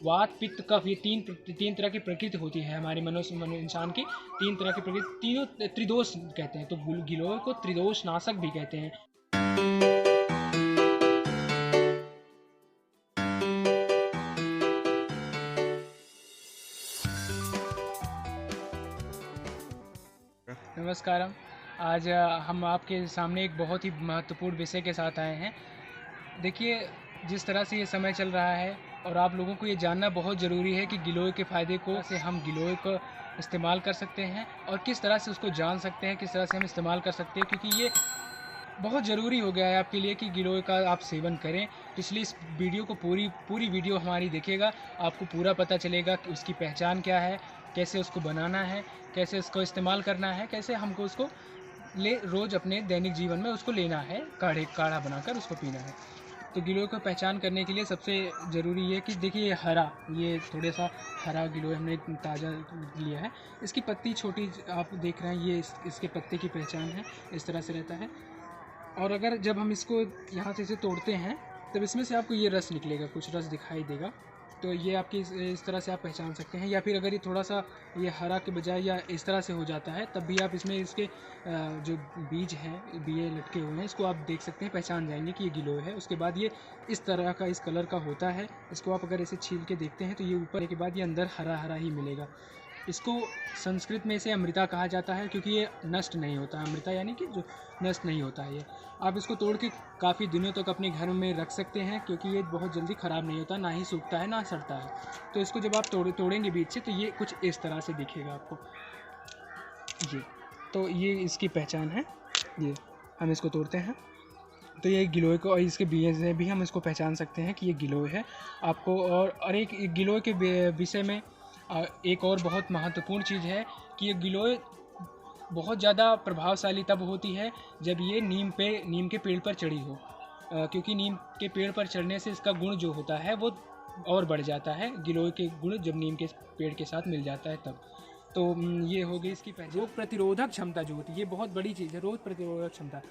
वात पित्त कफ, ये तीन तरह की प्रकृति होती है हमारे मनुष्य इंसान की। तीन तरह की प्रकृति, तीनों त्रिदोष कहते हैं। तो गिलोय को त्रिदोष नाशक भी कहते हैं। नमस्कारम। आज हम आपके सामने एक बहुत ही महत्वपूर्ण विषय के साथ आए हैं। देखिए, जिस तरह से ये समय चल रहा है और आप लोगों को ये जानना बहुत ज़रूरी है कि गिलोय के फ़ायदे को से हम गिलोय को इस्तेमाल कर सकते हैं और किस तरह से उसको जान सकते हैं, किस तरह से हम इस्तेमाल कर सकते हैं, क्योंकि ये बहुत ज़रूरी हो गया है आपके लिए कि गिलोय का आप सेवन करें। तो इसलिए इस वीडियो को पूरी वीडियो हमारी देखिएगा, आपको पूरा पता चलेगा कि उसकी पहचान क्या है, कैसे उसको बनाना है, कैसे उसको इस्तेमाल करना है, कैसे हमको उसको रोज़ अपने दैनिक जीवन में उसको लेना है, काढ़ा बनाकर उसको पीना है। तो गिलोय को पहचान करने के लिए सबसे ज़रूरी है कि देखिए ये थोड़ा सा हरा गिलोय हमने ताज़ा लिया है। इसकी पत्ती छोटी आप देख रहे हैं, ये इसके पत्ते की पहचान है, इस तरह से रहता है। और अगर जब हम इसको यहाँ से इसे तोड़ते हैं तब इसमें से आपको ये रस निकलेगा, कुछ रस दिखाई देगा। तो ये आपकी इस तरह से आप पहचान सकते हैं। या फिर अगर ये थोड़ा सा ये हरा के बजाय या इस तरह से हो जाता है तब भी आप इसमें इसके जो बीज हैं, बिये लटके हुए हैं, इसको आप देख सकते हैं, पहचान जाएंगे कि ये गिलोय है। उसके बाद ये इस तरह का इस कलर का होता है। इसको आप अगर ऐसे छील के देखते हैं तो ये ऊपर के बाद ये अंदर हरा हरा ही मिलेगा। इसको संस्कृत में इसे अमृता कहा जाता है, क्योंकि ये नष्ट नहीं होता है। अमृता यानी कि जो नष्ट नहीं होता है। ये आप इसको तोड़ के काफ़ी दिनों तक अपने घर में रख सकते हैं, क्योंकि ये बहुत जल्दी ख़राब नहीं होता, ना ही सूखता है ना सड़ता है। तो इसको जब आप तोड़ेंगे बीज से तो ये कुछ इस तरह से दिखेगा आपको। ये तो ये इसकी पहचान है। ये हम इसको तोड़ते हैं तो ये गिलोय को, और इसके बीज से भी हम इसको पहचान सकते हैं कि ये गिलोय है आपको। और एक गिलोय के विषय में एक और बहुत महत्वपूर्ण चीज़ है कि ये गिलोय बहुत ज़्यादा प्रभावशाली तब होती है जब ये नीम के पेड़ पर चढ़ी हो, क्योंकि नीम के पेड़ पर चढ़ने से इसका गुण जो होता है वो और बढ़ जाता है। गिलोय के गुण जब नीम के पेड़ के साथ मिल जाता है तब। तो ये हो गई इसकी पहचान। रोग प्रतिरोधक क्षमता जो होती है, ये बहुत बड़ी चीज़ है। रोग प्रतिरोधक क्षमता,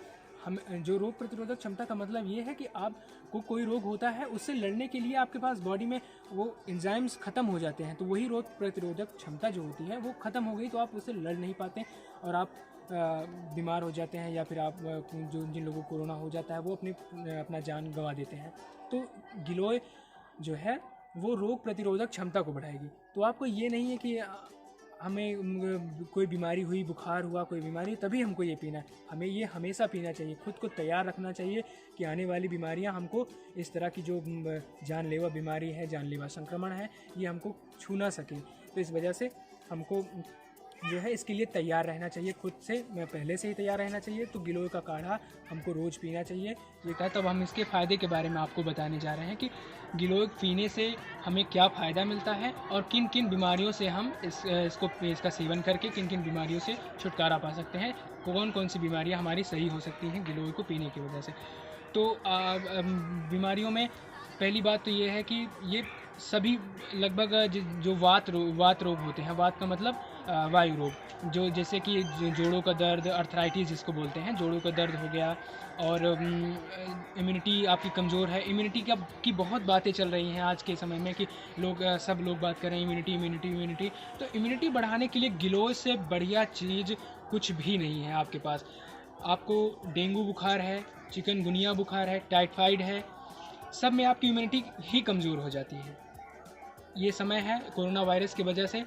हम जो रोग प्रतिरोधक क्षमता का मतलब ये है कि आपको कोई रोग होता है, उससे लड़ने के लिए आपके पास बॉडी में वो एंजाइम्स ख़त्म हो जाते हैं। तो वही रोग प्रतिरोधक क्षमता जो होती है वो ख़त्म हो गई तो आप उससे लड़ नहीं पाते और आप बीमार हो जाते हैं, या फिर आप जिन लोगों को कोरोना हो जाता है वो अपना जान गंवा देते हैं। तो गिलोय जो है वो रोग प्रतिरोधक क्षमता को बढ़ाएगी। तो आपको ये नहीं है कि हमें कोई बीमारी हुई, बुखार हुआ, कोई बीमारी, तभी हमको ये पीना है। हमें ये हमेशा पीना चाहिए। खुद को तैयार रखना चाहिए कि आने वाली बीमारियां हमको, इस तरह की जो जानलेवा बीमारी है, जानलेवा संक्रमण है, ये हमको छू ना सके। तो इस वजह से हमको जो है इसके लिए तैयार रहना चाहिए, खुद से पहले से ही तैयार रहना चाहिए। तो गिलोय का काढ़ा हमको रोज़ पीना चाहिए। ये कहा तब हम इसके फ़ायदे के बारे में आपको बताने जा रहे हैं कि गिलोय पीने से हमें क्या फ़ायदा मिलता है और किन किन बीमारियों से हम इसका सेवन करके किन किन बीमारियों से छुटकारा पा सकते हैं, कौन कौन सी बीमारियां हमारी सही हो सकती हैं गिलोय को पीने की वजह से। तो बीमारियों में पहली बात तो ये है कि ये सभी लगभग जो वात रोग होते हैं, वात का मतलब वायु रोग, जो जैसे कि जोड़ों का दर्द, अर्थराइटिस जिसको बोलते हैं, जोड़ों का दर्द हो गया, और इम्यूनिटी आपकी कमज़ोर है। इम्यूनिटी की बहुत बातें चल रही हैं आज के समय में कि सब लोग बात कर रहे हैं इम्यूनिटी। तो इम्यूनिटी बढ़ाने के लिए गिलोय से बढ़िया चीज़ कुछ भी नहीं है आपके पास। आपको डेंगू बुखार है, चिकनगुनिया बुखार है, टाइफाइड है, सब में आपकी इम्यूनिटी ही कमज़ोर हो जाती है। ये समय है कोरोना वायरस की वजह से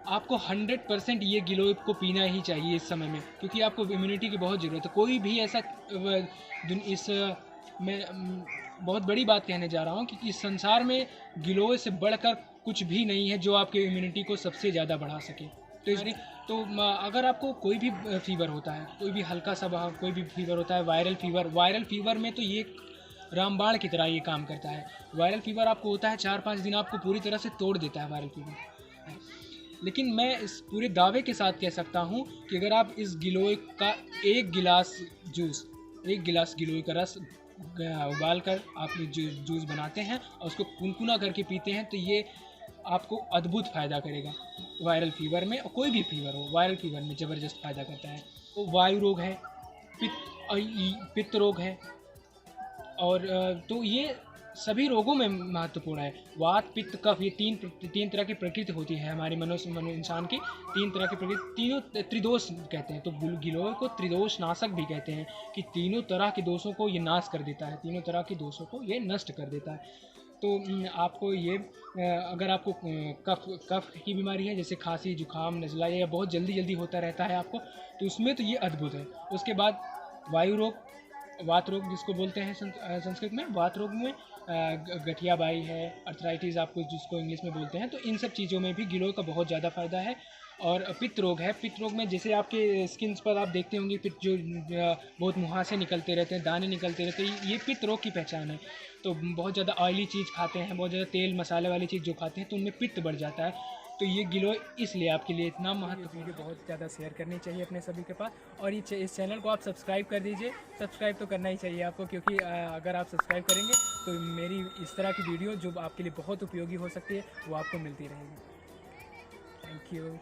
आपको 100% ये गिलोय को पीना ही चाहिए इस समय में, क्योंकि आपको इम्यूनिटी की बहुत ज़रूरत है। कोई भी ऐसा मैं बहुत बड़ी बात कहने जा रहा हूँ कि इस संसार में गिलोय से बढ़कर कुछ भी नहीं है जो आपके इम्यूनिटी को सबसे ज़्यादा बढ़ा सके। तो अगर आपको कोई भी फीवर होता है, कोई भी हल्का सा कोई भी फीवर होता है, वायरल फीवर में तो ये रामबाण की तरह ये काम करता है। वायरल फीवर आपको होता है 4-5 दिन, आपको पूरी तरह से तोड़ देता है वायरल फीवर। लेकिन मैं इस पूरे दावे के साथ कह सकता हूँ कि अगर आप इस गिलोय का एक गिलास गिलोय का रस उबाल कर आप जूस बनाते हैं और उसको कुनकुना करके पीते हैं तो ये आपको अद्भुत फ़ायदा करेगा वायरल फीवर में। और कोई भी फीवर हो, वायरल फीवर में ज़बरदस्त फ़ायदा करता है। तो वायु रोग है, पित्त रोग है, और तो ये सभी रोगों में महत्वपूर्ण है। वात, पित्त, कफ, ये तीन तरह की प्रकृति होती है हमारी मनो इंसान की। तीन तरह की प्रकृति, तीनों त्रिदोष कहते हैं। तो गिलोय को त्रिदोष नाशक भी कहते हैं कि तीनों तरह के दोषों को ये नाश कर देता है, तीनों तरह के दोषों को ये नष्ट कर देता है। तो आपको ये अगर आपको कफ की बीमारी है, जैसे खांसी, जुकाम, नज़ला, या बहुत जल्दी जल्दी होता रहता है आपको, तो उसमें तो ये अद्भुत है। उसके बाद वायु रोग, वात रोग जिसको बोलते हैं संस्कृत में, वात रोग में गठिया बाई है, अर्थराइटिस आपको जिसको इंग्लिश में बोलते हैं, तो इन सब चीज़ों में भी गिलोय का बहुत ज़्यादा फ़ायदा है। और पित्त रोग है, पित्त रोग में जैसे आपके स्किन्स पर आप देखते होंगे पित्त जो बहुत मुहासे निकलते रहते हैं, दाने निकलते रहते हैं, ये पित्त रोग की पहचान है। तो बहुत ज़्यादा ऑयली चीज़ खाते हैं, बहुत ज़्यादा तेल मसाले वाली चीज़ जो खाते हैं, तो उनमें पित्त बढ़ जाता है। तो ये गिलोय इसलिए आपके लिए इतना महत्वपूर्ण है। बहुत ज़्यादा शेयर करनी चाहिए अपने सभी के पास, और ये इस चैनल को आप सब्सक्राइब कर दीजिए। सब्सक्राइब तो करना ही चाहिए आपको, क्योंकि अगर आप सब्सक्राइब करेंगे तो मेरी इस तरह की वीडियो जो आपके लिए बहुत उपयोगी हो सकती है वो आपको मिलती रहेगी। Thank you.